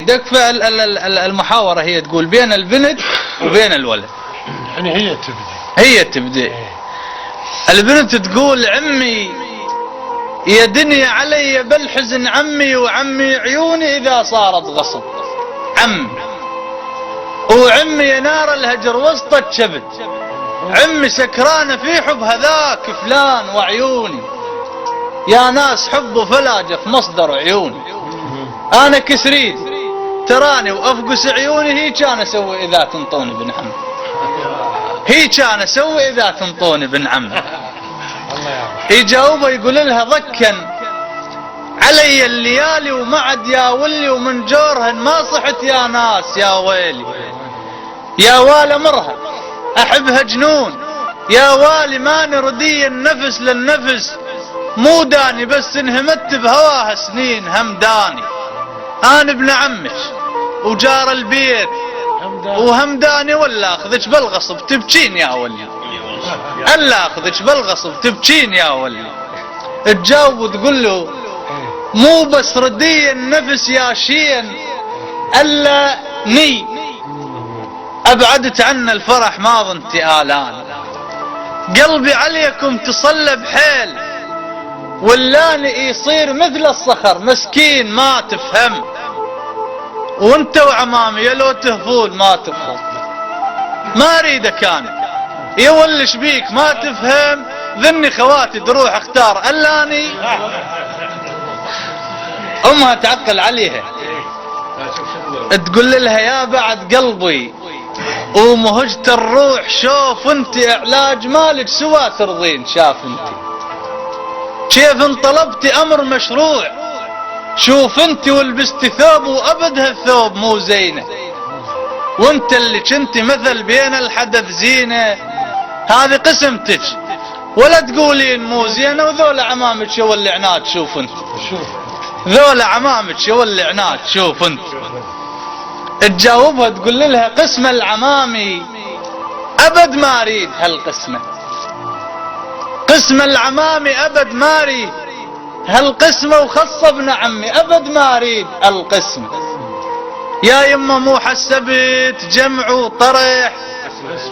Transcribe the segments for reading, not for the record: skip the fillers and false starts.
تكفى المحاورة هي تقول بين البنت وبين الولد. يعني هي تبدي البنت تقول عمي يا دنيا علي بالحزن عمي، وعمي عيوني إذا صارت غصب عمي، وعمي يا نار الهجر وسط الشبت، عمي سكرانة في حب هذاك فلان، وعيوني يا ناس حب وفلاجة في مصدر عيوني، أنا كسريد تراني وأفقس عيوني، هي كان أسوي إذا تنطوني بن عمي، هي كان أسوي إذا تنطوني بن عمي. يجاوبه يقول لها ضكن علي الليالي ومعد يا ولي، ومن جورهن ما صحت يا ناس يا ويلي، يا والي مرها أحبها جنون، يا والي ماني ردي النفس للنفس، مو داني بس انهمت بهواها سنين همداني، أنا ابن عمك وجار البيت وهمداني، ولا أخذك بالغصب تبكين يا ولي، ألا أخذك بالغصب تبكين يا ولي. تجاوب وتقول له مو بس ردي النفس يا شين، ألا ني أبعدت عنا الفرح ما ظنت آلان، قلبي عليكم تصلب حيل، واللاني يصير مثل الصخر مسكين ما تفهم، وانت وعمامي يا لو تهفون ما تفهم، ما اريدك انا يولش بيك ما تفهم، ذني خواتي تروح اختار اللاني. امها تعقل عليها تقول لها يا بعد قلبي ومهجت الروح، شوف انت علاج مالك سوا ترضين، شاف انت كيف انطلبتي امر مشروع، شوف انت ولبستي ثوب وابد هالثوب مو زينه، وانت اللي كنتي مثل بين الحدث زينه، هذه قسمتك ولا تقولين مو زينه، وذولا عمامك يولي عناد، شوف انت ذولا عمامك يولي عناد شوف انت. تجاوبها تقول لها قسمه العمامي ابد ما اريد هالقسمه، قسم العمامي ابد ما اريد هالقسمه، وخص ابن عمي ابد ما اريد القسمه، يا يما مو حسبت جمع وطرح،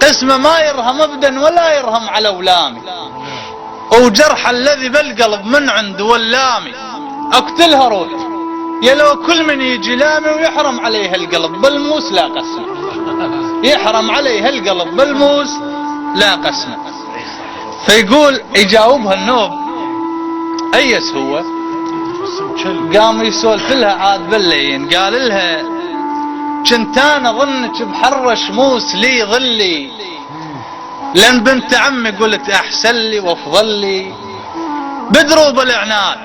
قسمه ما يرهم ابدا ولا يرهم على ولامي، وجرح الذي بالقلب من عند ولامي، اقتلها روح يا لو كل من يجي لامي، ويحرم عليه القلب بالموس لا قسمه، يحرم عليه القلب بالموس لا قسمه. فيقول يجاوبها النوب ايس هو، قام يسولف لها عاد باللين، قال لها كنت انا ظنك بحر شموس لي ظلي، لان بنت عمي قلت احسن لي وافضل لي، بدروب العناد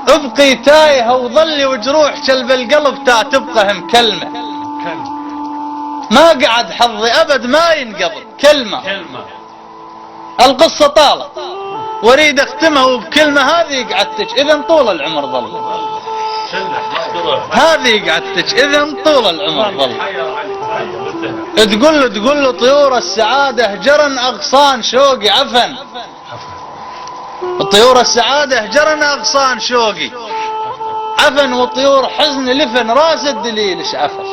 ابقي تايهه وظلي، وجروح كلب القلب تا تبقى مكلمه، ما قعد حظي ابد ما ينقضي كلمه، القصه طالت واريد اختمها وبكلمه، هذه قعدتك اذا طول العمر ظل، هذه قعدتك اذا طول العمر ظل. تقول له طيور السعاده هجرن اغصان شوقي عفن، طيور السعاده هجرن اغصان شوقي عفن، وطيور حزن لفن راس الدليل شعفن،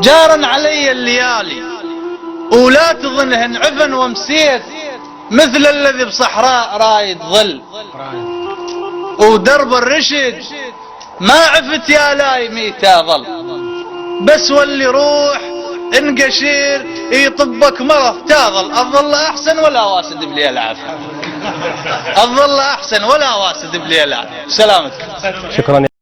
جارن علي الليالي ولا تظنهن عفن، ومسيت مثل الذي بصحراء رايد ظل، ودرب الرشد ما عفت يا لايمي تظل، بس واللي روح انقشير يطبك مرض تظل، الظل احسن ولا واسد بلي العافيه، الظل احسن ولا واسد بلي العافيه. سلامتك. شكرا.